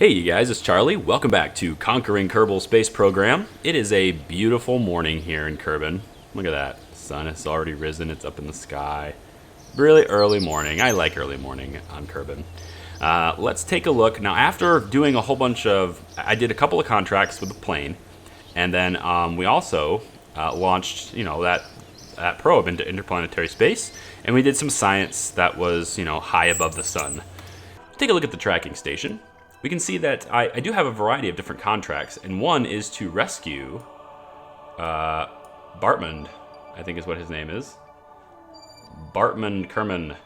Hey you guys, it's Charlie. Welcome back to Conquering Kerbal Space Program. It is a beautiful morning here in Kerbin. Look at that. The sun has already risen. It's up in the sky. Really early morning. I like early morning on Kerbin. Let's take a look. Now, after doing a whole bunch of... I did a couple of contracts with the plane. And then we also launched, that probe into interplanetary space. And we did some science that was, high above the sun. Take a look at the tracking station. We can see that I do have a variety of different contracts, and one is to rescue Bartman, I think is what his name is. Bartman Kerman.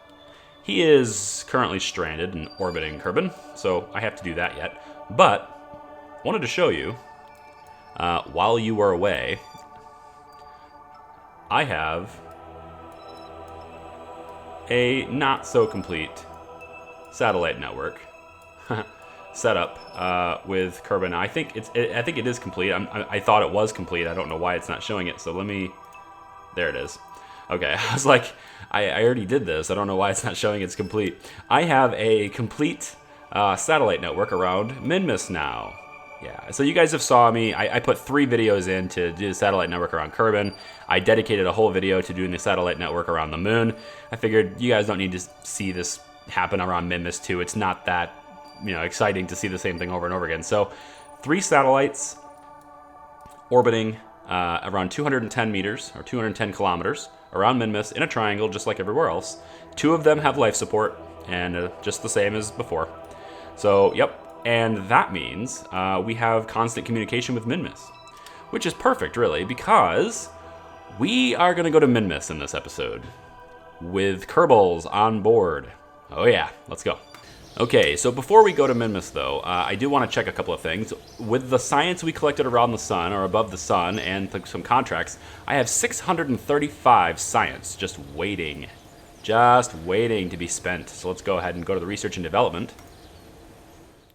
He is currently stranded and orbiting Kerbin, so I have to do that yet. But wanted to show you, while you were away, I have a not so complete satellite network set up with Kerbin. I think it is complete. I thought it was complete. I don't know why it's not showing it. So let me. There it is. Okay, I was like, I already did this. I don't know why it's not showing it's complete. I have a complete satellite network around Minmus now. Yeah. So you guys have saw me. I put 3 videos in to do the satellite network around Kerbin. I dedicated a whole video to doing the satellite network around the moon. I figured you guys don't need to see this happen around Minmus too. It's not that exciting to see the same thing over and over again. So 3 satellites orbiting around 210 meters or 210 kilometers around Minmus in a triangle just like everywhere else. 2 of them have life support and just the same as before. So yep, and that means we have constant communication with Minmus, which is perfect really, because we are going to go to Minmus in this episode with Kerbals on board. Oh yeah, let's go. Okay, so before we go to Minmus, though, I do want to check a couple of things. With the science we collected around the sun, or above the sun, and some contracts, I have 635 science just waiting to be spent. So let's go ahead and go to the research and development.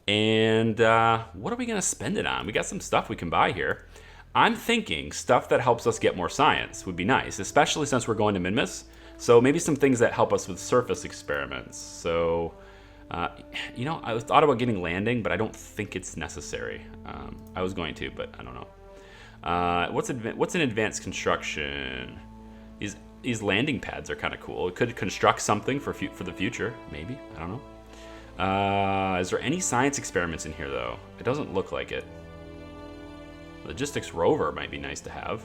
And what are we going to spend it on? We got some stuff we can buy here. I'm thinking stuff that helps us get more science would be nice, especially since we're going to Minmus. So maybe some things that help us with surface experiments. So... I thought about getting landing, but I don't think it's necessary. I was going to, but I don't know. What's an advanced construction? These landing pads are kind of cool. It could construct something for the future, maybe. I don't know. Is there any science experiments in here, though? It doesn't look like it. Logistics rover might be nice to have.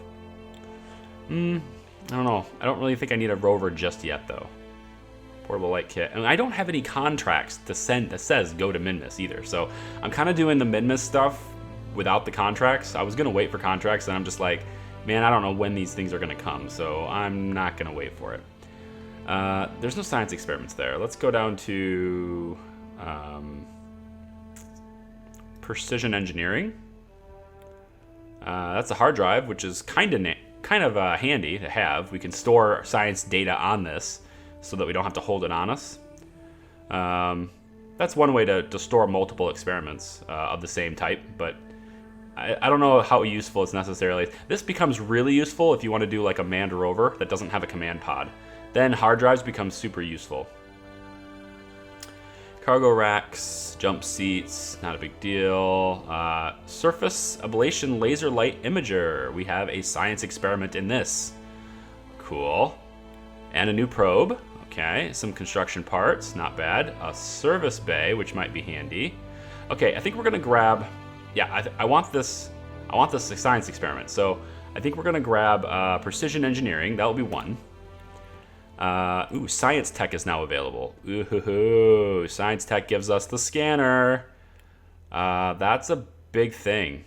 I don't know. I don't really think I need a rover just yet, though. Portable light kit. And I don't have any contracts to send that says go to Minmus either. So I'm kind of doing the Minmus stuff without the contracts. I was going to wait for contracts, and I'm just like, man, I don't know when these things are going to come. So I'm not going to wait for it. There's no science experiments there. Let's go down to precision engineering. That's a hard drive, which is kind of handy to have. We can store science data on this, so that we don't have to hold it on us. That's one way to store multiple experiments of the same type, but I don't know how useful it's necessarily. This becomes really useful if you want to do like a manned rover that doesn't have a command pod. Then hard drives become super useful. Cargo racks, jump seats, not a big deal. Surface ablation laser light imager. We have a science experiment in this. Cool. And a new probe. Okay, some construction parts, not bad. A service bay, which might be handy. Okay, I think we're gonna grab. Yeah, I want this science experiment. So I think we're gonna grab precision engineering. That will be 1. Science tech is now available. Ooh, science tech gives us the scanner. That's a big thing.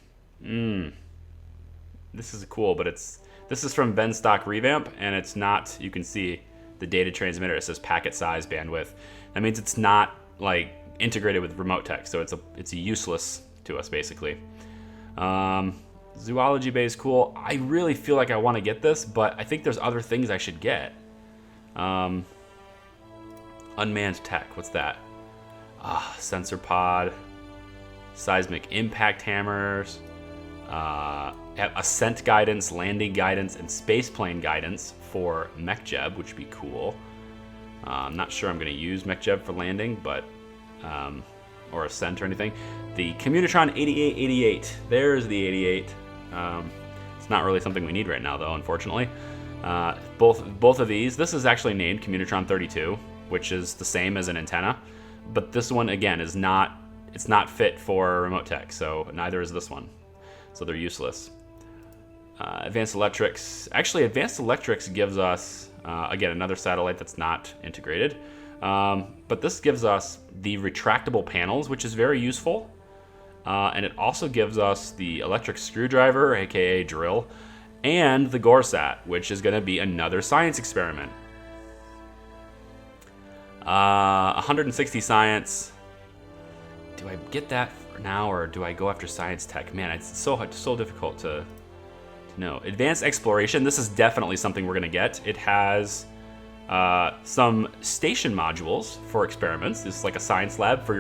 This is cool, but this is from Venstock Revamp, and it's not. You can see the data transmitter. It says packet size bandwidth. That means it's not like integrated with RemoteTech, so it's useless to us basically. Zoology bay is cool. I really feel like I want to get this, but I think there's other things I should get. Unmanned tech. What's that? Sensor pod, seismic impact hammers, ascent guidance, landing guidance, and spaceplane guidance for MechJeb, which would be cool. I'm not sure I'm going to use MechJeb for landing, but or Ascent or anything. The Communitron 8888. There's the 88. It's not really something we need right now, though, unfortunately. Both of these. This is actually named Communitron 32, which is the same as an antenna, but this one again is not. It's not fit for RemoteTech, so neither is this one. So they're useless. Advanced Electrics. Actually, Advanced Electrics gives us, again, another satellite that's not integrated. But this gives us the retractable panels, which is very useful. And it also gives us the electric screwdriver, aka drill, and the Goresat, which is going to be another science experiment. 160 science. Do I get that now, or do I go after science tech? Man, it's so difficult to know. Advanced exploration. This is definitely something we're gonna get. It has some station modules for experiments. This is like a science lab for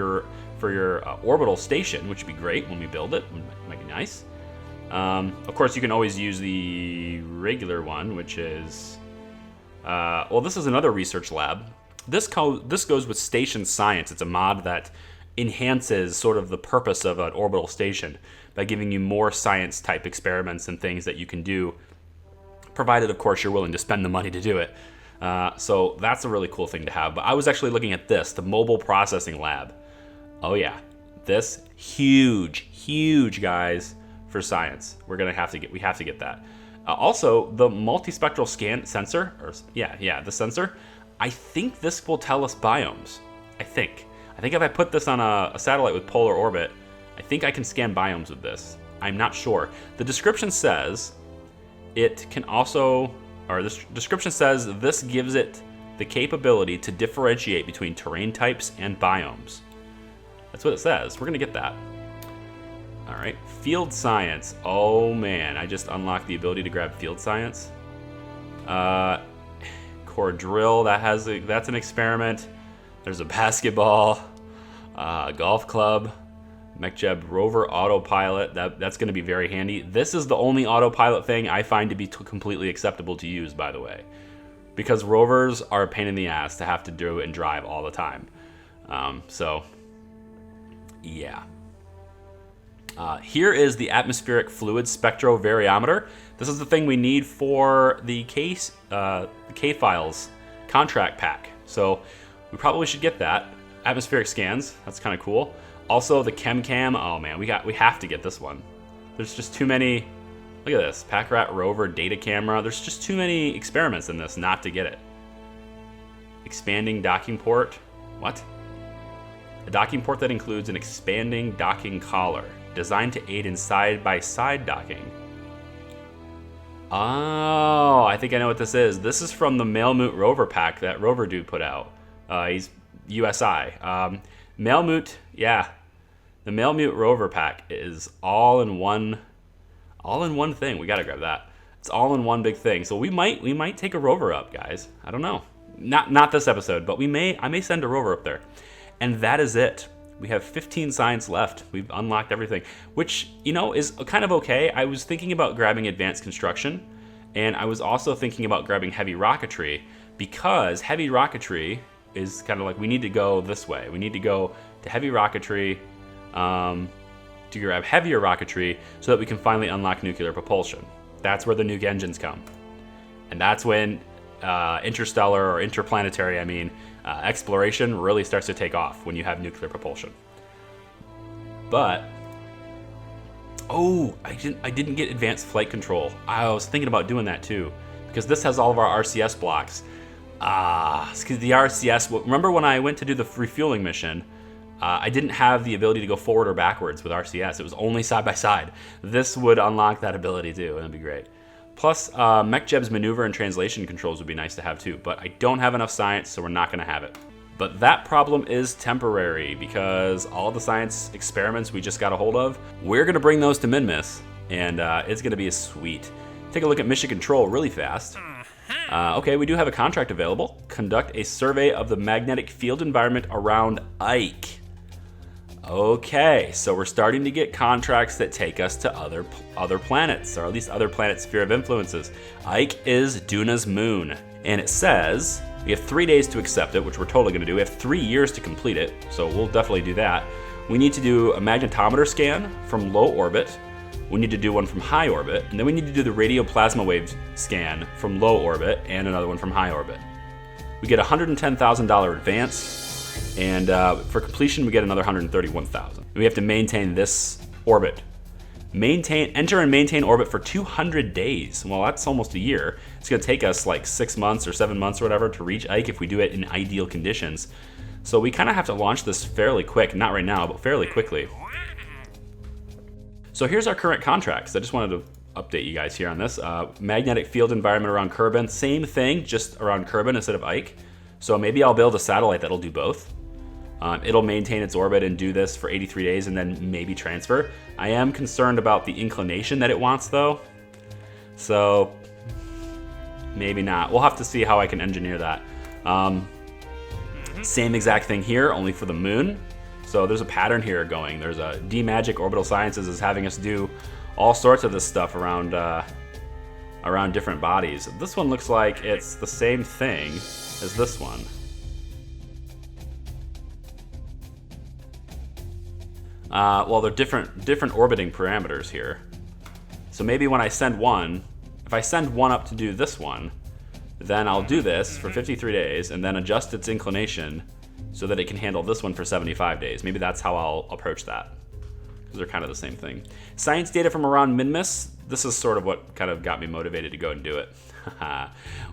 your orbital station, which would be great when we build it. It might be nice. Of course, you can always use the regular one, which is well, this is another research lab. This goes with station science. It's a mod that enhances sort of the purpose of an orbital station by giving you more science type experiments and things that you can do, provided of course you're willing to spend the money to do it. So that's a really cool thing to have. But I was actually looking at this, the mobile processing lab. Oh yeah, this huge guys for science. We have to get that. Also the multispectral scan sensor, or the sensor. I think this will tell us biomes. I think if I put this on a satellite with polar orbit, I think I can scan biomes with this. I'm not sure. The description says it can also, or the description says this gives it the capability to differentiate between terrain types and biomes. That's what it says. We're gonna get that. All right, field science. Oh man, I just unlocked the ability to grab field science. Core drill, that's an experiment. There's a basketball, golf club, MechJeb rover autopilot. That's going to be very handy. This is the only autopilot thing I find to be completely acceptable to use, by the way, because rovers are a pain in the ass to have to do and drive all the time. So, yeah. Here is the atmospheric fluid spectrovariometer. This is the thing we need for the K-Files contract pack. So we probably should get that. Atmospheric scans, that's kind of cool. Also the ChemCam, oh man, we have to get this one. There's just too many. Look at this, PackRat rover data camera. There's just too many experiments in this not to get it. Expanding docking port, what? A docking port that includes an expanding docking collar, designed to aid in side-by-side docking. Oh, I think I know what this is. This is from the Minmus rover pack that rover dude put out. He's USI. Minmus, yeah. The Minmus rover pack is all in one thing. We gotta grab that. It's all in one big thing. So we might take a rover up, guys. I don't know. Not this episode, but I may send a rover up there. And that is it. We have 15 science left. We've unlocked everything, which, is kind of okay. I was thinking about grabbing advanced construction, and I was also thinking about grabbing heavy rocketry, because heavy rocketry is kind of like, we need to go this way. We need to go to heavy rocketry to grab heavier rocketry so that we can finally unlock nuclear propulsion. That's where the nuke engines come. And that's when interstellar or interplanetary, exploration really starts to take off, when you have nuclear propulsion. But I didn't get advanced flight control. I was thinking about doing that too, because this has all of our RCS blocks. Because the RCS, remember when I went to do the refueling mission, I didn't have the ability to go forward or backwards with RCS. It was only side by side. This would unlock that ability too, and that'd be great. Plus, MechJeb's maneuver and translation controls would be nice to have too, but I don't have enough science, so we're not gonna have it. But that problem is temporary, because all the science experiments we just got a hold of, we're gonna bring those to Minmus, and it's gonna be sweet. Take a look at mission control really fast. Okay, we do have a contract available. Conduct a survey of the magnetic field environment around Ike. Okay, so we're starting to get contracts that take us to other planets, or at least other planets' sphere of influences. Ike is Duna's moon, and it says we have 3 days to accept it, which we're totally going to do. We have 3 years to complete it, so we'll definitely do that. We need to do a magnetometer scan from low orbit. We need to do one from high orbit, and then we need to do the radio plasma wave scan from low orbit and another one from high orbit. We get $110,000 advance, and for completion we get another $131,000. We have to maintain this orbit. Enter and maintain orbit for 200 days. Well, that's almost a year. It's gonna take us like 6 months or 7 months or whatever to reach Ike if we do it in ideal conditions. So we kind of have to launch this fairly quick, not right now, but fairly quickly. So here's our current contracts. I just wanted to update you guys here on this. Magnetic field environment around Kerbin, same thing, just around Kerbin instead of Ike. So maybe I'll build a satellite that'll do both. It'll maintain its orbit and do this for 83 days and then maybe transfer. I am concerned about the inclination that it wants though. So maybe not. We'll have to see how I can engineer that. Same exact thing here, only for the moon. So there's a pattern here going. There's a D-Magic Orbital Sciences is having us do all sorts of this stuff around around different bodies. This one looks like it's the same thing as this one. Well, they're different orbiting parameters here. So maybe when I send one, if I send one up to do this one, then I'll do this for 53 days and then adjust its inclination so that it can handle this one for 75 days. Maybe that's how I'll approach that, because they're kind of the same thing. Science data from around Minmus. This is sort of what kind of got me motivated to go and do it.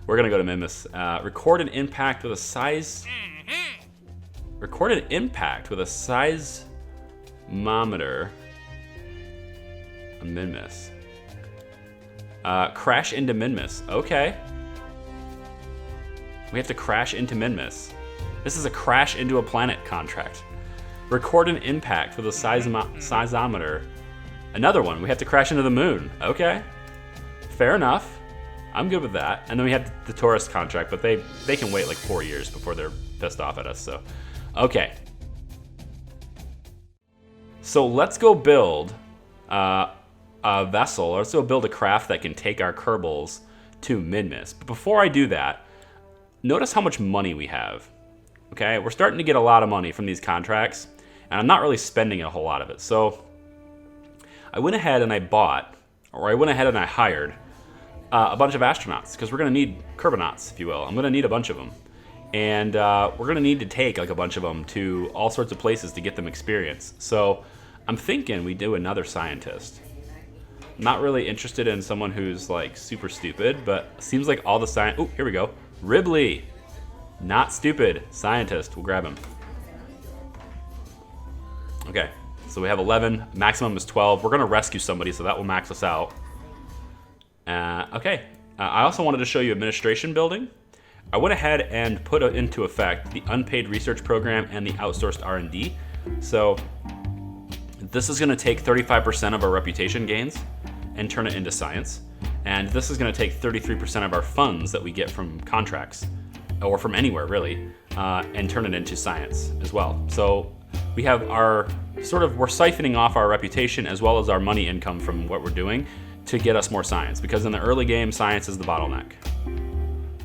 We're gonna go to Minmus. Record an impact with a seismometer. A Minmus. Crash into Minmus. Okay. We have to crash into Minmus. This is a crash into a planet contract. Record an impact with a seismometer. Another one, we have to crash into the moon. Okay, fair enough. I'm good with that. And then we have the tourist contract, but they can wait like 4 years before they're pissed off at us, so. Okay. So let's go build a vessel, or let's go build a craft that can take our Kerbals to Minmus. But before I do that, notice how much money we have. Okay, we're starting to get a lot of money from these contracts, and I'm not really spending a whole lot of it. So I went ahead and I hired a bunch of astronauts, because we're gonna need Kerbonauts, if you will. I'm gonna need a bunch of them. And we're gonna need to take like a bunch of them to all sorts of places to get them experience. So I'm thinking we do another scientist. I'm not really interested in someone who's like super stupid, but seems like all the science, oh, here we go. Ribley. Not stupid. Scientist. We'll grab him. Okay. So we have 11. Maximum is 12. We're going to rescue somebody, so that will max us out. Okay. I also wanted to show you administration building. I went ahead and put into effect the unpaid research program and the outsourced R&D. So this is going to take 35% of our reputation gains and turn it into science. And this is going to take 33% of our funds that we get from contracts, or from anywhere really, and turn it into science as well. So we have our we're siphoning off our reputation as well as our money income from what we're doing to get us more science, because in the early game, science is the bottleneck.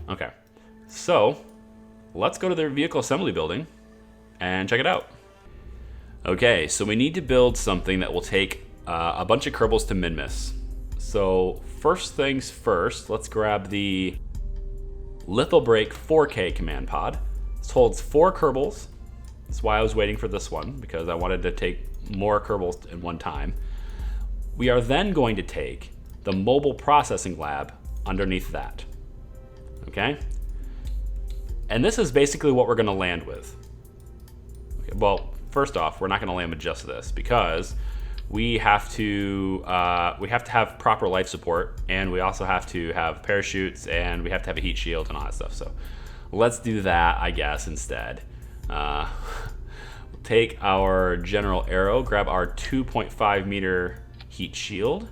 Okay, so let's go to their vehicle assembly building and check it out. Okay, so we need to build something that will take a bunch of Kerbals to Minmus. So first things first, let's grab the Lithobrake 4K command pod. This holds 4 Kerbals. That's why I was waiting for this one, because I wanted to take more Kerbals in one time. We are then going to take the mobile processing lab underneath that. Okay? And this is basically what we're going to land with. Okay, well, first off, we're not going to land with just this, because we have to have proper life support, and we also have to have parachutes, and we have to have a heat shield and all that stuff. So let's do that, I guess, instead. We'll take our general arrow, grab our 2.5 meter heat shield.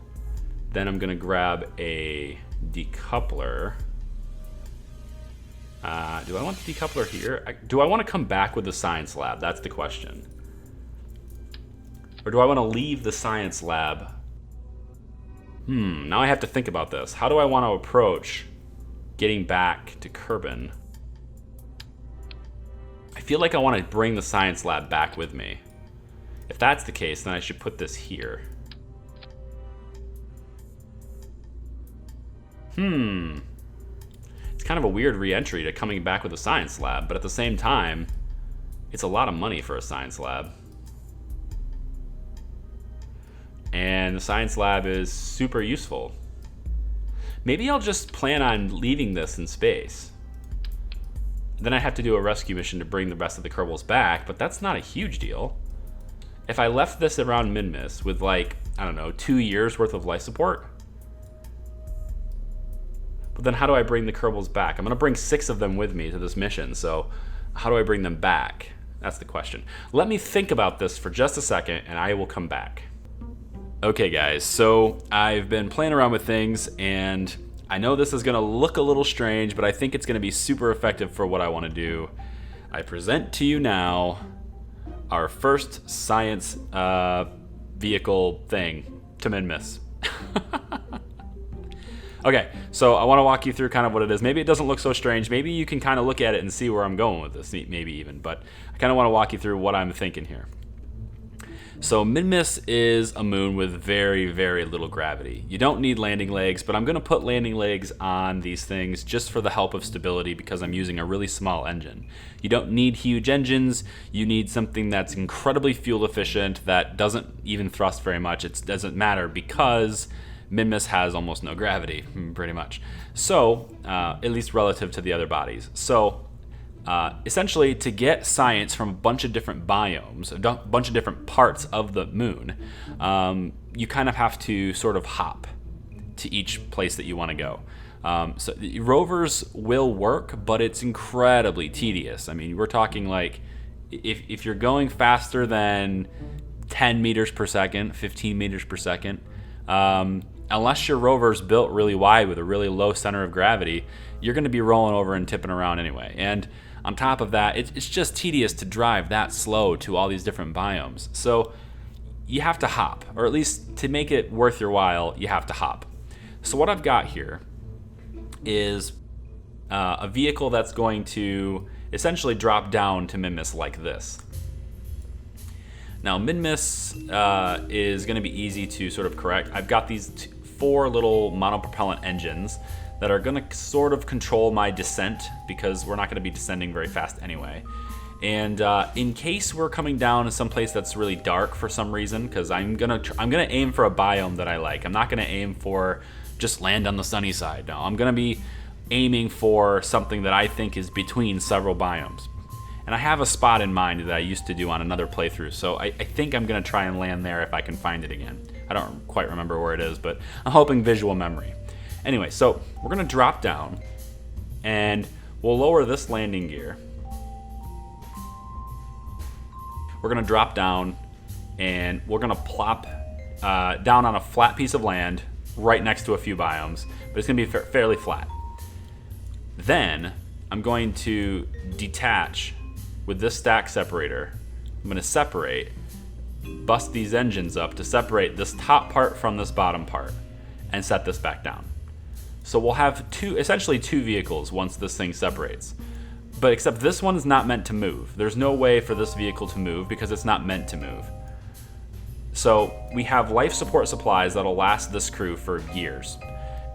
Then I'm gonna grab a decoupler. Do I want the decoupler here? Do I want to come back with the science lab? That's the question. Or do I want to leave the science lab? Now I have to think about this. How do I want to approach getting back to Kerbin? I feel like I want to bring the science lab back with me. If that's the case, then I should put this here. It's kind of a weird re-entry to coming back with a science lab, but at the same time, it's a lot of money for a science lab. And the science lab is super useful. Maybe I'll just plan on leaving this in space. Then I have to do a rescue mission to bring the rest of the Kerbals back, but that's not a huge deal. If I left this around Minmus with, like, I don't know, 2 years worth of life support. But then how do I bring the Kerbals back? I'm gonna bring 6 of them with me to this mission, so how do I bring them back? That's the question. Let me think about this for just a second and I will come back. Okay guys, so I've been playing around with things and I know this is gonna look a little strange, but I think it's gonna be super effective for what I wanna do. I present to you now our first science vehicle thing to Minmus. Okay, so I want to walk you through kind of what it is. Maybe it doesn't look so strange. Maybe you can kind of look at it and see where I'm going with this, maybe even. But I kind of want to walk you through what I'm thinking here. So Minmus is a moon with very, very little gravity. You don't need landing legs, but I'm going to put landing legs on these things just for the help of stability because I'm using a really small engine. You don't need huge engines. You need something that's incredibly fuel efficient, that doesn't even thrust very much. It doesn't matter because Minmus has almost no gravity, pretty much. So, at least relative to the other bodies. So, essentially, to get science from a bunch of different biomes, a bunch of different parts of the moon, you kind of have to sort of hop to each place that you want to go. So rovers will work, but it's incredibly tedious. I mean, we're talking like, if you're going faster than 10 meters per second, 15 meters per second, unless your rover's built really wide with a really low center of gravity, you're going to be rolling over and tipping around anyway. And on top of that, it's just tedious to drive that slow to all these different biomes. So you have to hop, or at least to make it worth your while, you have to hop. So what I've got here is a vehicle that's going to essentially drop down to Minmus like this. Now Minmus is going to be easy to sort of correct. I've got these 4 little monopropellant engines that are going to sort of control my descent because we're not going to be descending very fast anyway. And in case we're coming down to some place that's really dark for some reason, because I'm gonna aim for a biome that I like. I'm not gonna aim for just land on the sunny side. No, I'm gonna be aiming for something that I think is between several biomes. And I have a spot in mind that I used to do on another playthrough, so I think I'm gonna try and land there if I can find it again. I don't quite remember where it is, but I'm hoping visual memory. Anyway, so we're gonna drop down and we'll lower this landing gear. We're gonna drop down and we're gonna plop down on a flat piece of land right next to a few biomes, but it's gonna be fairly flat. Then I'm going to detach with this stack separator. I'm gonna separate, bust these engines up to separate this top part from this bottom part and set this back down. So we'll have essentially two vehicles once this thing separates. But except this one is not meant to move. There's no way for this vehicle to move because it's not meant to move. So we have life support supplies that'll last this crew for years.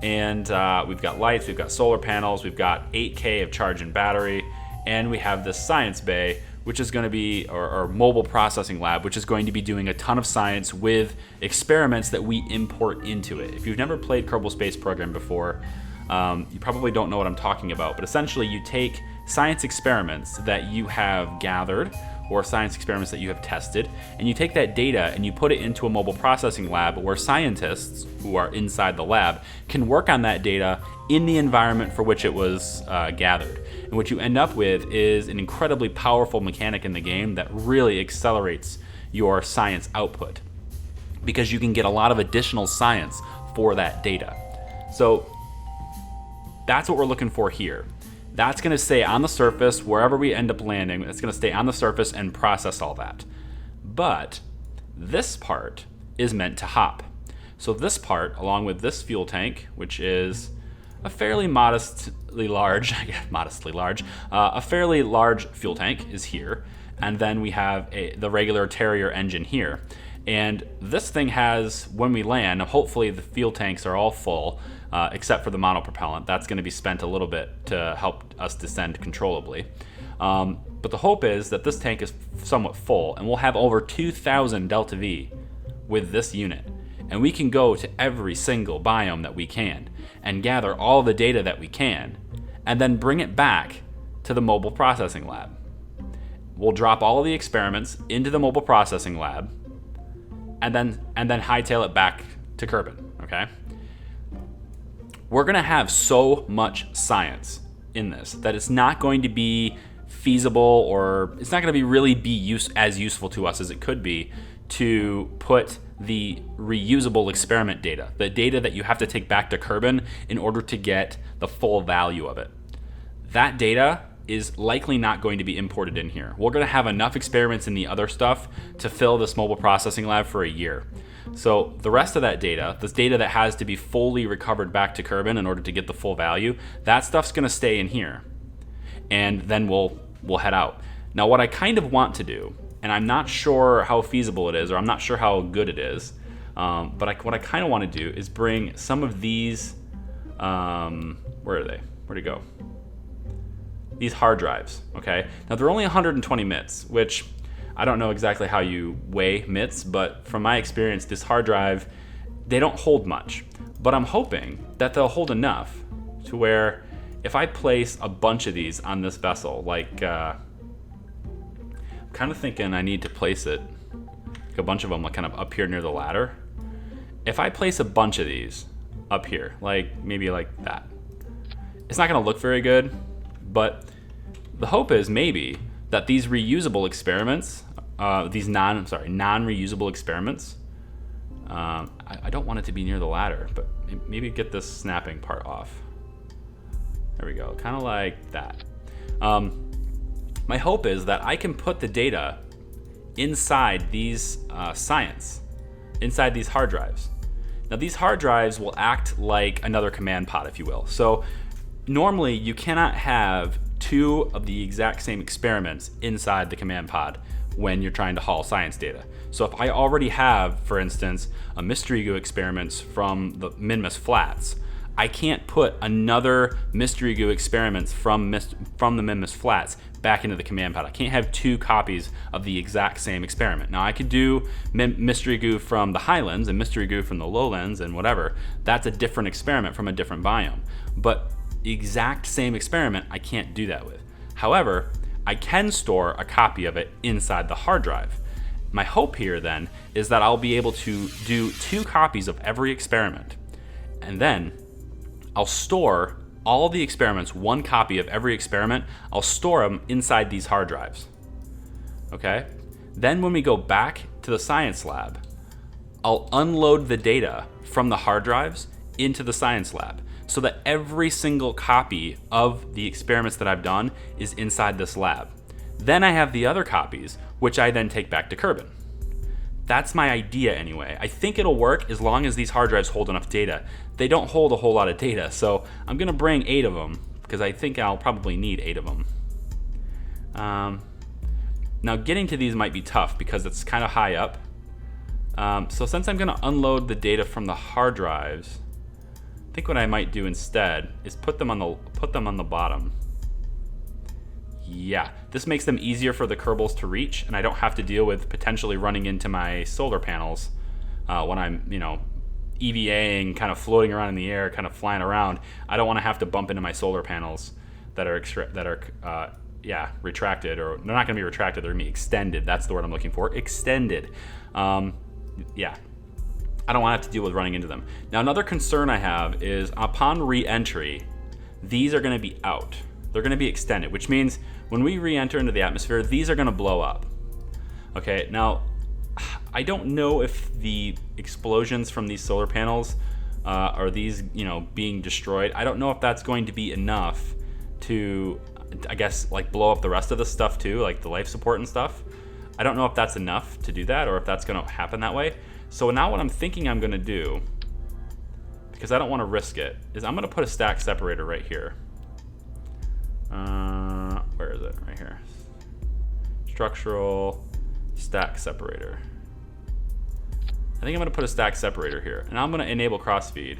And we've got lights, we've got solar panels, we've got 8K of charge and battery, and we have this science bay, which is going to be, or mobile processing lab, which is going to be doing a ton of science with experiments that we import into it. If you've never played Kerbal Space Program before, you probably don't know what I'm talking about, but essentially you take science experiments that you have gathered or science experiments that you have tested, and you take that data and you put it into a mobile processing lab where scientists who are inside the lab can work on that data in the environment for which it was gathered. And what you end up with is an incredibly powerful mechanic in the game that really accelerates your science output because you can get a lot of additional science for that data. So that's what we're looking for here. That's going to stay on the surface wherever we end up landing. It's going to stay on the surface and process all that. But this part is meant to hop. So this part, along with this fuel tank, which is a fairly a fairly large fuel tank is here. and then we have the regular Terrier engine here. And this thing has, when we land, hopefully the fuel tanks are all full, except for the monopropellant. That's going to be spent a little bit to help us descend controllably. But the hope is that this tank is somewhat full, and we'll have over 2,000 Delta V with this unit. And we can go to every single biome that we can, and gather all the data that we can, and then bring it back to the mobile processing lab. We'll drop all of the experiments into the mobile processing lab, and then hightail it back to Kerbin, okay? We're gonna have so much science in this that it's not going to be feasible, or it's not gonna really be as useful to us as it could be to put the reusable experiment data, the data that you have to take back to Kerbin in order to get the full value of it. That data is likely not going to be imported in here. We're going to have enough experiments in the other stuff to fill this mobile processing lab for a year. So the rest of that data, this data that has to be fully recovered back to Kerbin in order to get the full value, that stuff's going to stay in here. And then we'll head out. Now what I kind of want to do, and I'm not sure how feasible it is, or I'm not sure how good it is, but what I kind of want to do is bring some of these, where are they? Where'd it go? These hard drives, okay? Now they're only 120 MITs, which I don't know exactly how you weigh MITs, but from my experience, this hard drive, they don't hold much. But I'm hoping that they'll hold enough to where if I place a bunch of these on this vessel, like, I'm kind of thinking I need to place it, like a bunch of them like kind of up here near the ladder. If I place a bunch of these up here, like maybe like that, it's not gonna look very good. But the hope is maybe that these reusable experiments, these non-reusable experiments, I don't want it to be near the ladder, but maybe get this snapping part off. There we go, kind of like that. My hope is that I can put the data inside these inside these hard drives. Now these hard drives will act like another command pod, if you will. So normally, you cannot have two of the exact same experiments inside the command pod when you're trying to haul science data. So if I already have, for instance, a mystery goo experiments from the Minmus flats, I can't put another mystery goo experiments from the Minmus flats back into the command pod. I can't have two copies of the exact same experiment. Now I could do mystery goo from the highlands and mystery goo from the lowlands and whatever. That's a different experiment from a different biome. But the exact same experiment, I can't do that with. However, I can store a copy of it inside the hard drive. My hope here then is that I'll be able to do 2 copies of every experiment, and then I'll store all the experiments, 1 copy of every experiment, I'll store them inside these hard drives. Okay? Then when we go back to the science lab, I'll unload the data from the hard drives into the science lab, so that every single copy of the experiments that I've done is inside this lab. Then I have the other copies, which I then take back to Kerbin. That's my idea anyway. I think it'll work as long as these hard drives hold enough data. They don't hold a whole lot of data, so I'm gonna bring 8 of them, because I think I'll probably need 8 of them. Now getting to these might be tough because it's kind of high up. So since I'm gonna unload the data from the hard drives, I think what I might do instead is put them on the bottom. Yeah, this makes them easier for the Kerbals to reach, and I don't have to deal with potentially running into my solar panels when I'm, EVAing, kind of floating around in the air, kind of flying around. I don't want to have to bump into my solar panels that are retracted, or they're not going to be retracted. They're going to be extended. That's the word I'm looking for. Extended. Yeah. I don't want to have to deal with running into them. Now, another concern I have is upon re-entry, these are going to be out. They're going to be extended, which means when we re-enter into the atmosphere, these are going to blow up. Okay, now, I don't know if the explosions from these solar panels or these, being destroyed, I don't know if that's going to be enough to, I guess, like blow up the rest of the stuff too, like the life support and stuff. I don't know if that's enough to do that or if that's going to happen that way. So now what I'm thinking I'm going to do, because I don't want to risk it, is I'm going to put a stack separator right here. Where is it? Right here. structural stack separator. I think I'm gonna put a stack separator here, and I'm gonna enable crossfeed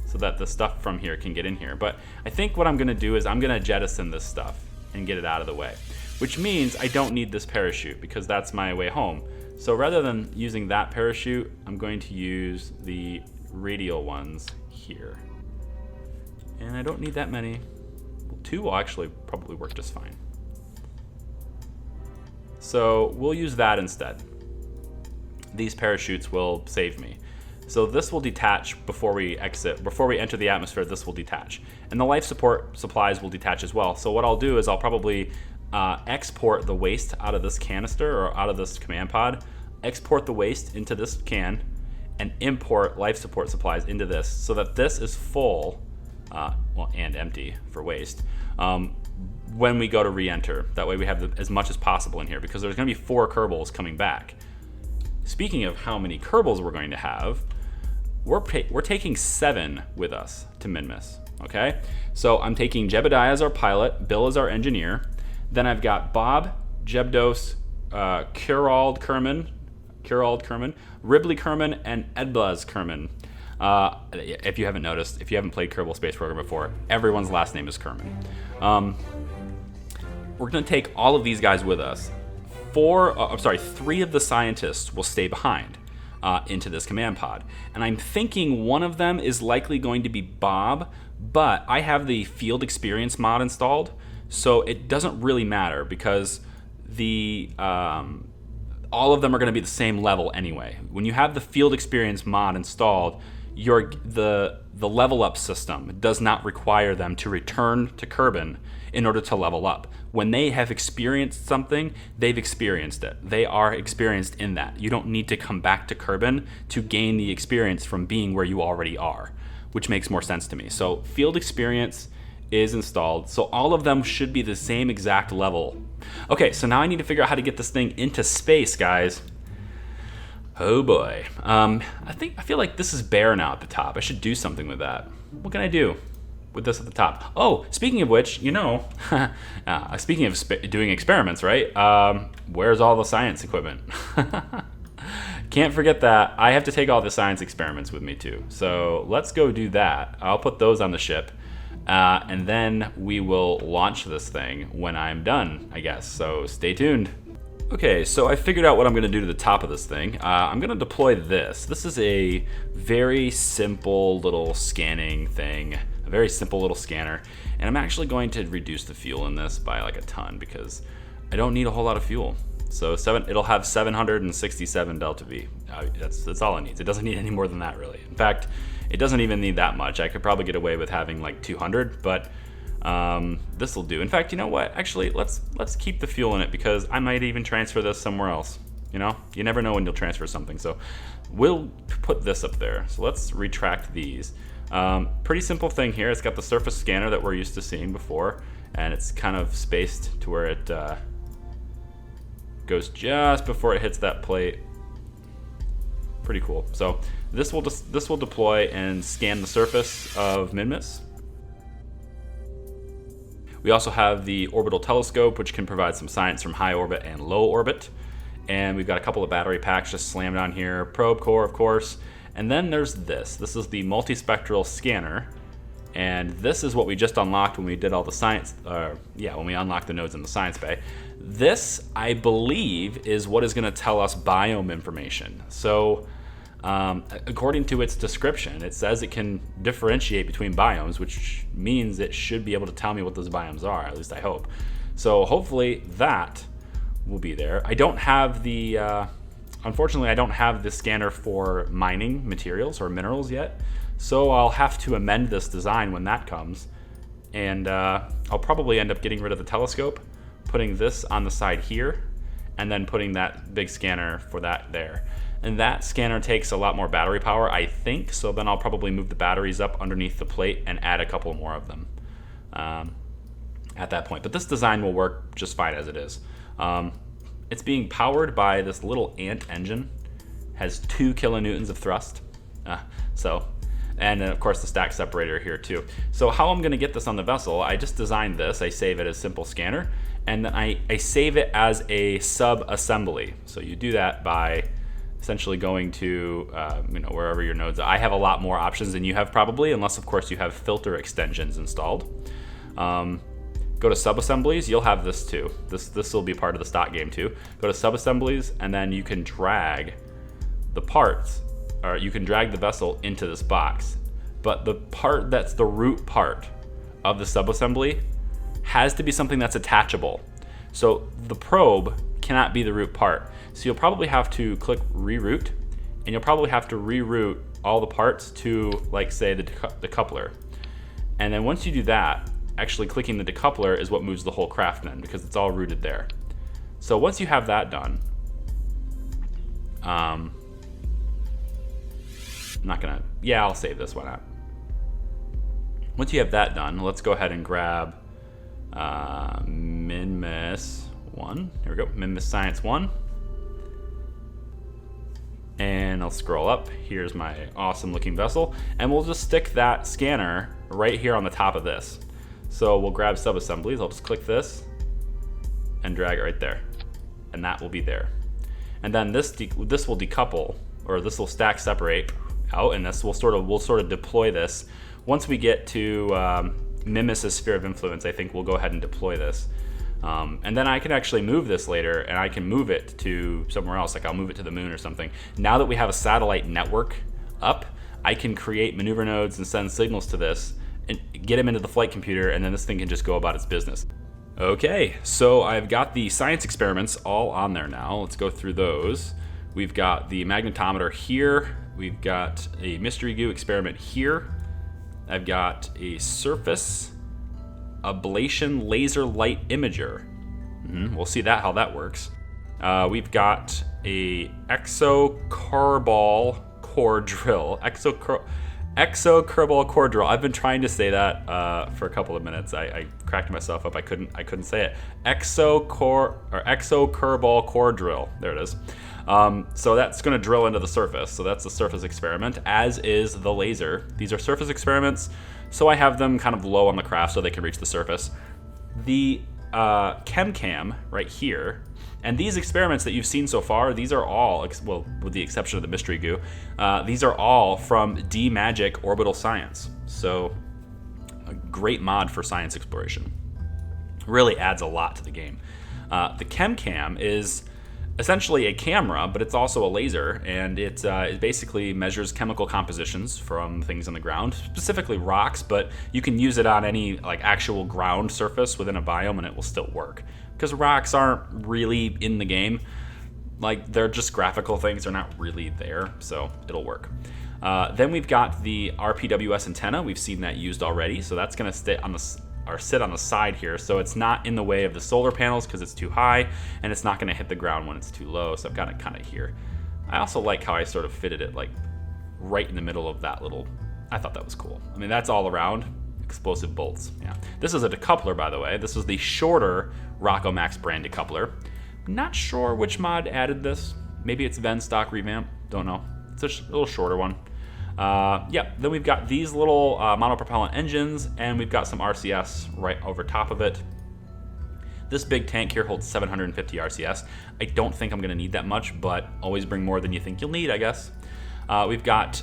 so that the stuff from here can get in here. But I think what I'm gonna do is I'm gonna jettison this stuff and get it out of the way, which means I don't need this parachute because that's my way home. So rather than using that parachute, I'm going to use the radial ones here. And I don't need that many. Well, 2 will actually probably work just fine. So we'll use that instead. These parachutes will save me. So this will detach before we exit, before we enter the atmosphere, this will detach. And the life support supplies will detach as well. So what I'll do is I'll probably export the waste out of this canister or out of this command pod, export the waste into this can, and import life support supplies into this so that this is full, well, and empty for waste, when we go to re-enter. That way we have as much as possible in here because there's gonna be 4 Kerbals coming back. Speaking of how many Kerbals we're going to have, we're taking 7 with us to Minmus, okay? So I'm taking Jebediah as our pilot, Bill as our engineer, then I've got Bob, Jebdos, Kurald Kerman, Ribley Kerman, and Edblaz Kerman. If you haven't noticed, if you haven't played Kerbal Space Program before, everyone's last name is Kerman. We're gonna take all of these guys with us. 3 of the scientists will stay behind into this command pod. And I'm thinking one of them is likely going to be Bob, but I have the field experience mod installed, so it doesn't really matter because the all of them are going to be the same level anyway. When you have the field experience mod installed, the level up system does not require them to return to Kerbin in order to level up. When they have experienced something, they've experienced it. They are experienced in that. You don't need to come back to Kerbin to gain the experience from being where you already are, which makes more sense to me. So field experience is installed, so all of them should be the same exact level. Okay, so now I need to figure out how to get this thing into space, guys. Oh boy. I feel like this is bare now at the top. I should do something with that. What can I do with this at the top? Oh, speaking of which, you know, speaking of doing experiments, right? Where's all the science equipment? Can't forget that. I have to take all the science experiments with me too. So let's go do that. I'll put those on the ship. And then we will launch this thing when I'm done, I guess. So stay tuned. Okay, so I figured out what I'm going to do to the top of this thing. I'm going to deploy this. This is a very simple little scanning thing, a very simple little scanner. And I'm actually going to reduce the fuel in this by like a ton because I don't need a whole lot of fuel. So it'll have 767 delta V. That's all it needs. It doesn't need any more than that, really. In fact, it doesn't even need that much. I could probably get away with having like 200, but this will do. In fact, you know what? Actually, let's keep the fuel in it because I might even transfer this somewhere else. You know, you never know when you'll transfer something. So we'll put this up there. So let's retract these. Pretty simple thing here. It's got the surface scanner that we're used to seeing before, and it's kind of spaced to where it goes just before it hits that plate. Pretty cool. So this will deploy and scan the surface of Minmus. We also have the orbital telescope, which can provide some science from high orbit and low orbit. And we've got a couple of battery packs just slammed on here. Probe core, of course. And then there's this. This is the multispectral scanner. And this is what we just unlocked when we did all the science, when we unlocked the nodes in the science bay. This, I believe, is what is going to tell us biome information. So, according to its description, it says it can differentiate between biomes, which means it should be able to tell me what those biomes are, at least I hope. So hopefully that will be there. I don't have the, unfortunately, I don't have the scanner for mining materials or minerals yet. So I'll have to amend this design when that comes. And I'll probably end up getting rid of the telescope, putting this on the side here, and then putting that big scanner for that there. And that scanner takes a lot more battery power, I think, so then I'll probably move the batteries up underneath the plate and add a couple more of them at that point. But this design will work just fine as it is. It's being powered by this little ant engine, has 2 kilonewtons of thrust. And then of course the stack separator here too. So how I'm gonna get this on the vessel, I just designed this, I save it as simple scanner, and then I save it as a sub-assembly. So you do that by essentially going to wherever your nodes are. I have a lot more options than you have probably, unless of course you have filter extensions installed. Go to sub-assemblies, you'll have this too. This will be part of the stock game too. Go to sub-assemblies, and then you can drag the parts, or you can drag the vessel into this box. But the part that's the root part of the sub-assembly has to be something that's attachable. So the probe cannot be the root part. So you'll probably have to click reroute, and you'll probably have to reroute all the parts to, like, say, the decoupler. And then once you do that, actually clicking the decoupler is what moves the whole craft then, because it's all rooted there. So once you have that done, I'm not gonna, I'll save this, why not? Once you have that done, let's go ahead and grab Minmus 1. Here we go, Minmus Science 1. And I'll scroll up. Here's my awesome looking vessel. And we'll just stick that scanner right here on the top of this. So we'll grab sub-assemblies. I'll just click this and drag it right there. And that will be there. And then this will decouple, or this will stack separate out, and this will sort of deploy this. Once we get to Minmus' sphere of influence, I think we'll go ahead and deploy this. And then I can actually move this later, and I can move it to somewhere else, like I'll move it to the moon or something. Now that we have a satellite network up, I can create maneuver nodes and send signals to this and get them into the flight computer, and then this thing can just go about its business. Okay, so I've got the science experiments all on there now. Let's go through those. We've got the magnetometer here. We've got a mystery goo experiment here. I've got a surface ablation laser light imager. We'll see how that works. We've got a exokerbal core drill. Exokerbal core drill. I've been trying to say that for a couple of minutes. I cracked myself up. I couldn't say it. Exokerbal core drill. There it is. So that's going to drill into the surface. So that's the surface experiment, as is the laser. These are surface experiments, so I have them kind of low on the craft so they can reach the surface. The chem right here, and these experiments that you've seen so far, these are all, well, with the exception of the mystery goo, these are all from D-Magic Orbital Science. So a great mod for science exploration. Really adds a lot to the game. The chem is essentially a camera, but it's also a laser, and it basically measures chemical compositions from things on the ground, specifically rocks, but you can use it on any like actual ground surface within a biome and it will still work. Because rocks aren't really in the game. Like, they're just graphical things, they're not really there, so it'll work. Then we've got the RPWS antenna. We've seen that used already, so that's gonna sit on the side here, so it's not in the way of the solar panels because it's too high, and it's not going to hit the ground when it's too low, so I've got it kind of here. I also like how I sort of fitted it like right in the middle of that little, I thought that was cool. I mean, that's all around explosive bolts. Yeah. This is a decoupler, by the way. This is the shorter Rocco Max brand decoupler. Not sure which mod added this. Maybe it's Ven stock revamp, don't know. It's a little shorter one. Then we've got these little monopropellant engines, and we've got some RCS right over top of it. This big tank here holds 750 RCS. I don't think I'm going to need that much, but always bring more than you think you'll need, I guess. We've got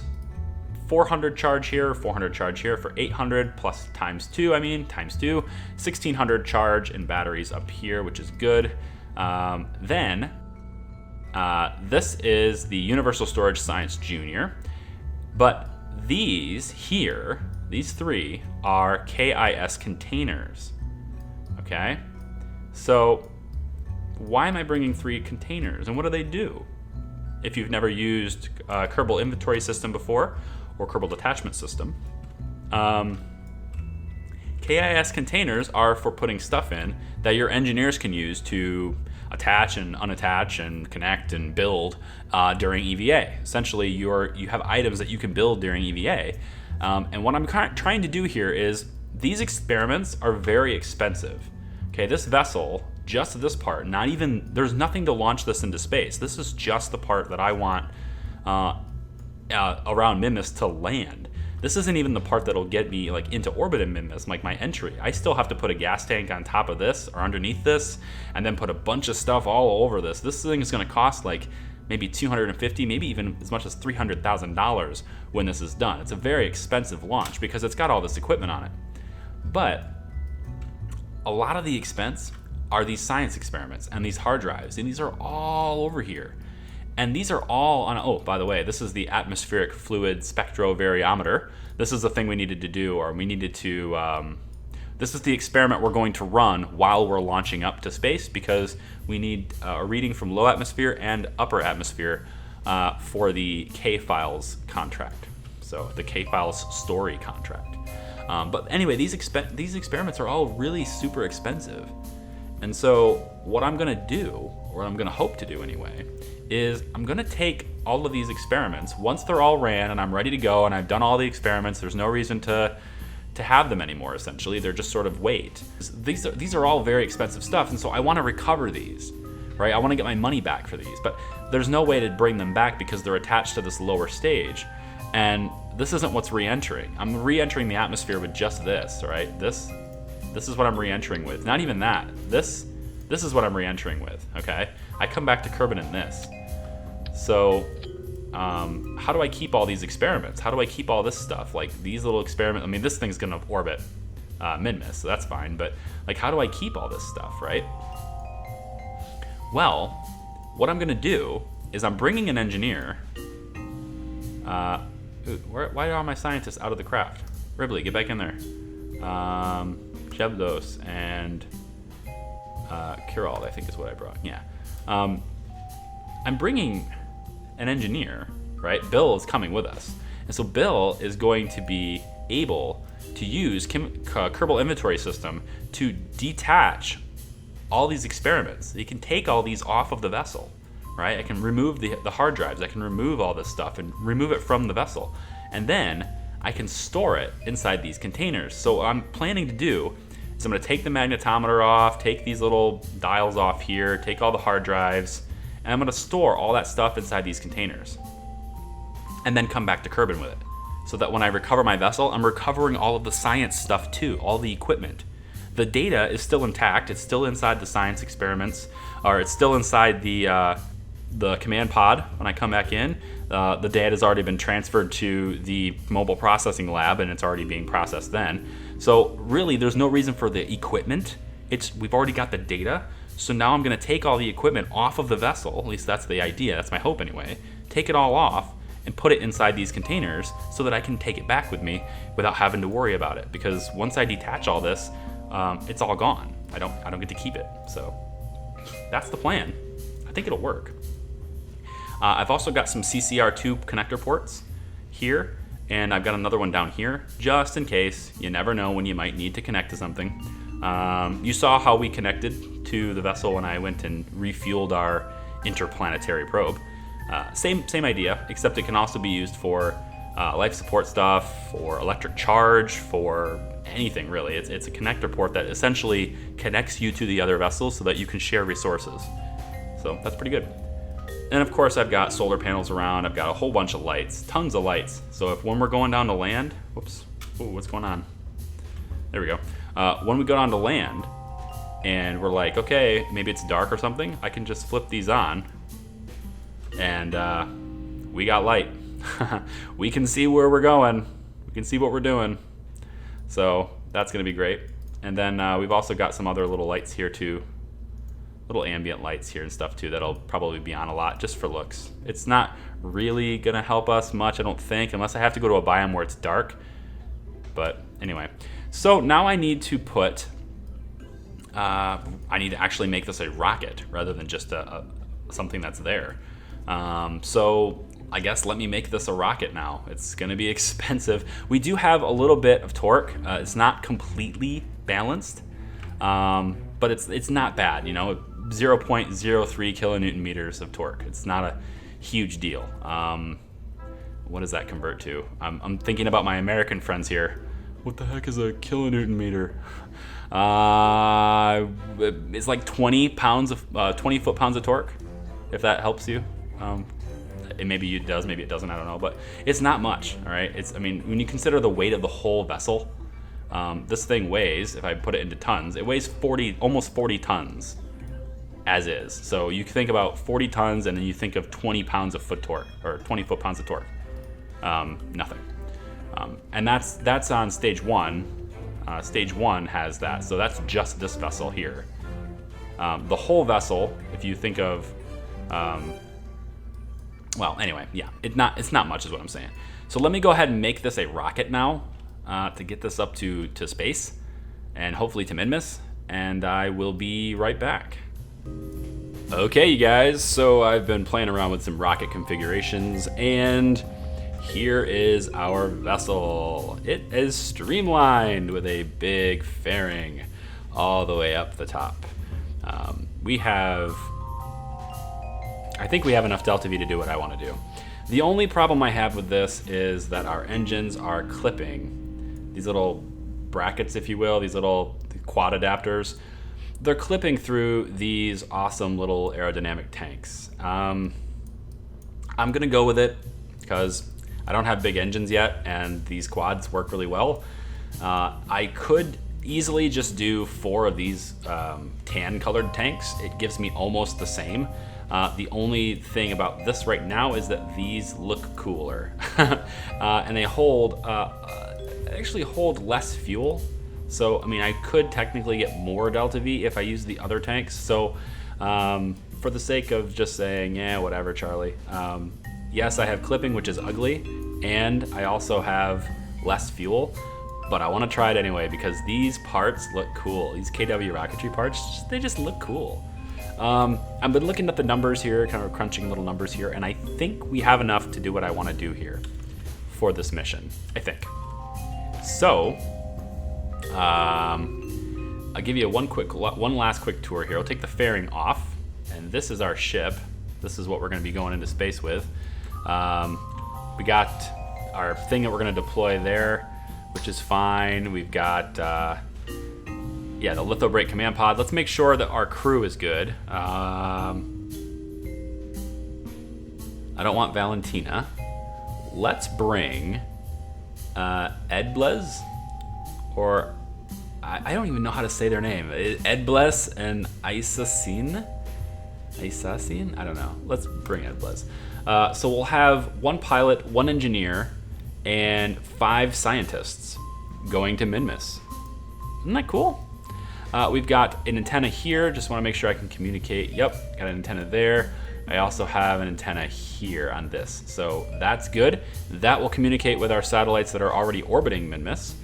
400 charge here, 400 charge here for 800 plus times 2, 1600 charge in batteries up here, which is good. This is the Universal Storage Science Junior. But these here, these three, are KIS containers, okay? So why am I bringing 3 containers, and what do they do? If you've never used Kerbal Inventory System before, or Kerbal Detachment System, KIS containers are for putting stuff in that your engineers can use to attach and unattach and connect and build during EVA. Essentially, you have items that you can build during EVA. And what I'm trying to do here is, these experiments are very expensive. Okay, this vessel, just this part, there's nothing to launch this into space. This is just the part that I want around Minmus to land. This isn't even the part that'll get me like into orbit in Minmus, like my entry. I still have to put a gas tank on top of this or underneath this, and then put a bunch of stuff all over this. This thing is going to cost like maybe $250, maybe even as much as $300,000 when this is done. It's a very expensive launch because it's got all this equipment on it. But a lot of the expense are these science experiments and these hard drives, and these are all over here. And these are all on, oh, by the way, this is the atmospheric fluid spectrovariometer. This is the thing we needed to do, or we needed to, this is the experiment we're going to run while we're launching up to space, because we need a reading from low atmosphere and upper atmosphere for the K-Files contract. So the K-Files story contract. But anyway, these experiments are all really super expensive. And so what I'm gonna do, or what I'm gonna hope to do anyway, is I'm gonna take all of these experiments, once they're all ran and I'm ready to go and I've done all the experiments, there's no reason to have them anymore, essentially. They're just sort of weight. These are all very expensive stuff, and so I wanna recover these, right? I wanna get my money back for these, but there's no way to bring them back because they're attached to this lower stage. And this isn't what's re-entering. I'm re-entering the atmosphere with just this, right? This is what I'm re-entering with. Not even that. This is what I'm re-entering with, okay? I come back to Kerbin in this. So, how do I keep all these experiments? How do I keep all this stuff? Like, these little experiments, I mean, this thing's gonna orbit Minmus, so that's fine, but, like, how do I keep all this stuff, right? Well, what I'm gonna do is I'm bringing an engineer. Why are all my scientists out of the craft? Ribley, get back in there. Chebdos and Kirald, I think is what I brought. Yeah. I'm bringing an engineer, right? Bill is coming with us. And so Bill is going to be able to use Kerbal Inventory System to detach all these experiments. He can take all these off of the vessel, right? I can remove the hard drives. I can remove all this stuff and remove it from the vessel. And then I can store it inside these containers. So what I'm planning to do is I'm gonna take the magnetometer off, take these little dials off here, take all the hard drives, and I'm gonna store all that stuff inside these containers. And then come back to Kerbin with it. So that when I recover my vessel, I'm recovering all of the science stuff too, all the equipment. The data is still intact, it's still inside the science experiments, or it's still inside the command pod when I come back in. The data has already been transferred to the mobile processing lab and it's already being processed then. So really there's no reason for the equipment. We've already got the data. So now I'm gonna take all the equipment off of the vessel, at least that's the idea, that's my hope anyway, take it all off and put it inside these containers so that I can take it back with me without having to worry about it. Because once I detach all this, it's all gone. I don't get to keep it. So that's the plan. I think it'll work. I've also got some CCR2 connector ports here, and I've got another one down here, just in case. You never know when you might need to connect to something. You saw how we connected to the vessel when I went and refueled our interplanetary probe. Same idea, except it can also be used for life support stuff, for electric charge, for anything really. It's a connector port that essentially connects you to the other vessels so that you can share resources. So that's pretty good. And of course I've got solar panels around, I've got a whole bunch of lights, tons of lights. So when we're going down to land, whoops, ooh, what's going on? There we go. When we go down to land and we're like, okay, maybe it's dark or something, I can just flip these on and we got light. We can see where we're going. We can see what we're doing. So that's gonna be great. And then we've also got some other little lights here too. Little ambient lights here and stuff too that'll probably be on a lot just for looks. It's not really gonna help us much, I don't think, unless I have to go to a biome where it's dark. But anyway, so now I need to put, I need to actually make this a rocket rather than just something that's there. So I guess let me make this a rocket now. It's gonna be expensive. We do have a little bit of torque. It's not completely balanced, but it's not bad, you know. 0.03 kilonewton meters of torque. It's not a huge deal. What does that convert to? I'm thinking about my American friends here. What the heck is a kilonewton meter? It's like 20 foot-pounds of torque, if that helps you. maybe it does, maybe it doesn't, I don't know, but it's not much, all right? I mean, when you consider the weight of the whole vessel, this thing weighs, if I put it into tons, it weighs almost 40 tons as is. So you think about 40 tons and then you think of 20 pounds of foot torque, or 20 foot-pounds of torque. Nothing. And that's on stage 1. Stage 1 has that, so that's just this vessel here. The whole vessel, if you think of, well, anyway, yeah, it's not much is what I'm saying. So let me go ahead and make this a rocket now to get this up to space and hopefully to Minmus, and I will be right back. Okay, you guys, so I've been playing around with some rocket configurations, and here is our vessel. It is streamlined with a big fairing all the way up the top. I think we have enough delta V to do what I want to do. The only problem I have with this is that our engines are clipping. These little brackets, if you will, these little quad adapters, they're clipping through these awesome little aerodynamic tanks. I'm gonna go with it because I don't have big engines yet and these quads work really well. I could easily just do 4 of these tan colored tanks. It gives me almost the same. The only thing about this right now is that these look cooler and they actually hold less fuel. So, I mean, I could technically get more delta V if I use the other tanks. So, for the sake of just saying, yeah, whatever, Charlie. Yes, I have clipping, which is ugly, and I also have less fuel, but I want to try it anyway because these parts look cool. These KW rocketry parts, they just look cool. I've been looking at the numbers here, kind of crunching little numbers here, and I think we have enough to do what I want to do here for this mission, I think. So, I'll give you one last quick tour here. I'll take the fairing off, and this is our ship. This is what we're going to be going into space with. We got our thing that we're going to deploy there, which is fine. We've got, yeah, the litho brake command pod. Let's make sure that our crew is good. I don't want Valentina. Let's bring Edblez, or I don't even know how to say their name. Edblez and Isacine? Isacine? I don't know. Let's bring Edblez. So we'll have 1 pilot, 1 engineer, and 5 scientists going to Minmus. Isn't that cool? We've got an antenna here. Just want to make sure I can communicate. Yep, got an antenna there. I also have an antenna here on this. So that's good. That will communicate with our satellites that are already orbiting Minmus.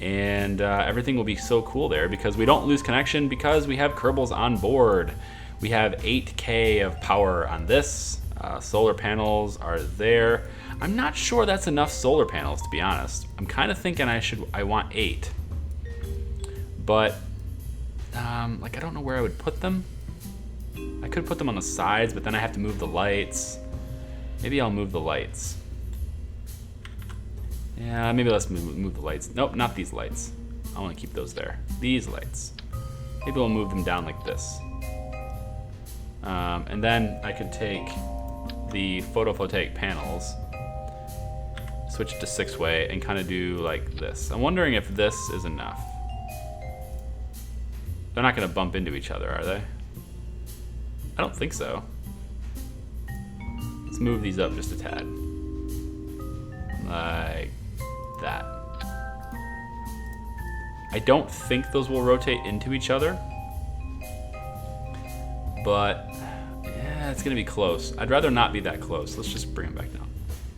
And everything will be so cool there because we don't lose connection because we have Kerbals on board. We have 8K of power on this. Solar panels are there. I'm not sure that's enough solar panels, to be honest. I'm kind of thinking I want 8. But, like, I don't know where I would put them. I could put them on the sides, but then I have to move the lights. Maybe I'll move the lights. Yeah, maybe let's move the lights. Nope, not these lights. I want to keep those there. These lights. Maybe we'll move them down like this. And then I could take the photovoltaic panels, switch it to 6-way, and kind of do like this. I'm wondering if this is enough. They're not going to bump into each other, are they? I don't think so. Let's move these up just a tad. Like that. I don't think those will rotate into each other, but yeah, it's gonna be close. I'd rather not be that close. Let's just bring them back down.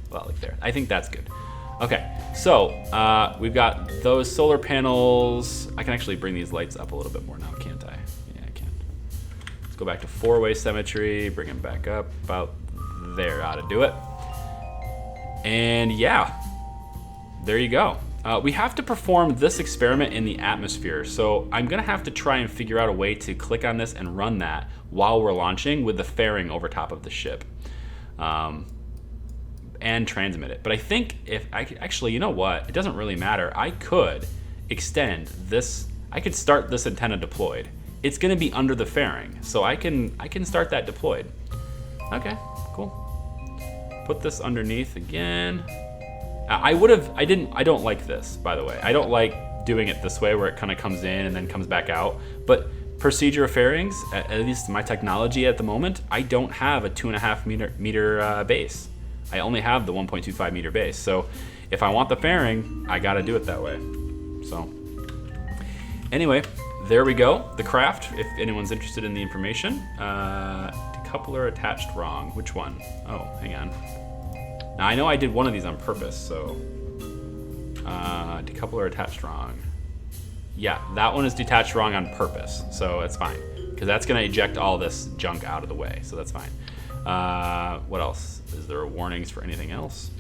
About like there. I think that's good. Okay, so we've got those solar panels. I can actually bring these lights up a little bit more now, can't I? Yeah, I can. Let's go back to 4-way symmetry, bring them back up about there. Ought to do it. And yeah, there you go. We have to perform this experiment in the atmosphere, so I'm gonna have to try and figure out a way to click on this and run that while we're launching with the fairing over top of the ship, and transmit it. But I think if actually, you know what? It doesn't really matter. I could extend this. I could start this antenna deployed. It's gonna be under the fairing, so I can start that deployed. Okay, cool. Put this underneath again. I don't like this, by the way. I don't like doing it this way where it kind of comes in and then comes back out. But procedure of fairings, at least my technology at the moment, I don't have a 2.5 meter base. I only have the 1.25 meter base. So if I want the fairing, I gotta do it that way. So anyway, there we go. The craft, if anyone's interested in the information. Decoupler attached wrong. Which one? Oh, hang on. Now I know I did one of these on purpose, so decoupler attached wrong. Yeah, that one is detached wrong on purpose, so it's fine, because that's gonna eject all this junk out of the way, so that's fine. What else? Is there warnings for anything else?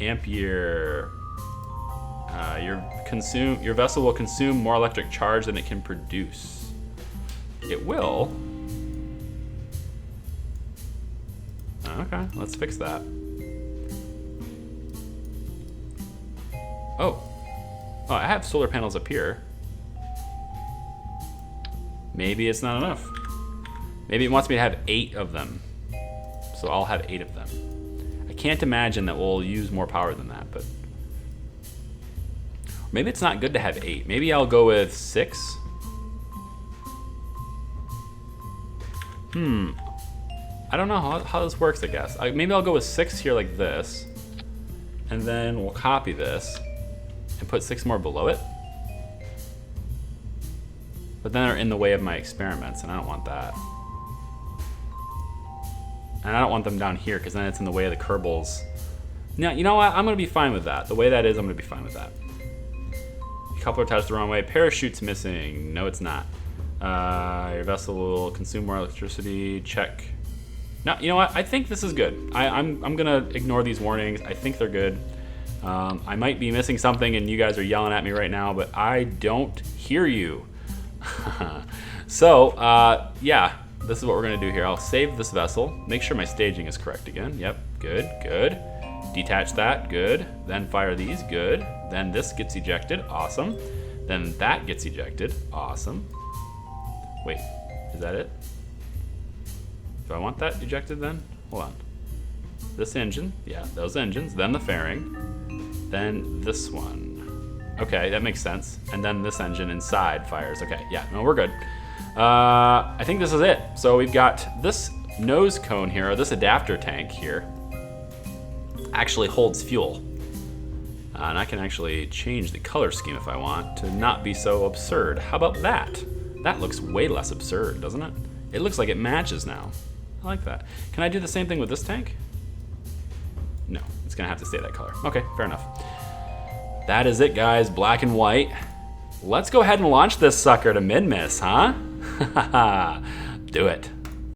Ampere. Your vessel will consume more electric charge than it can produce. It will. Okay, let's fix that. Oh, I have solar panels up here. Maybe it's not enough. Maybe it wants me to have 8 of them. So I'll have 8 of them. I can't imagine that we'll use more power than that, but maybe it's not good to have 8. Maybe I'll go with 6. I don't know how this works, I guess. Maybe I'll go with 6 here like this, and then we'll copy this and put 6 more below it. But then they're in the way of my experiments, and I don't want that. And I don't want them down here, because then it's in the way of the Kerbals. Now, you know what? I'm going to be fine with that. The way that is, I'm going to be fine with that. Coupler attached the wrong way. Parachute's missing. No, it's not. Your vessel will consume more electricity. Check. No, you know what? I think this is good. I'm going to ignore these warnings. I think they're good. I might be missing something, and you guys are yelling at me right now, but I don't hear you. So, yeah. This is what we're gonna do here. I'll save this vessel. Make sure my staging is correct again. Yep, good, good. Detach that, good. Then fire these, good. Then this gets ejected, awesome. Then that gets ejected, awesome. Wait, is that it? Do I want that ejected then? Hold on. This engine, yeah, those engines. Then the fairing. Then this one. Okay, that makes sense. And then this engine inside fires. Okay, yeah, no, we're good. I think this is it. So we've got this nose cone here, or this adapter tank here, actually holds fuel. And I can actually change the color scheme if I want to not be so absurd. How about that? That looks way less absurd, doesn't it? It looks like it matches now. I like that. Can I do the same thing with this tank? No, it's gonna have to stay that color. Okay, fair enough. That is it, guys, black and white. Let's go ahead and launch this sucker to Minmus, huh? Do it.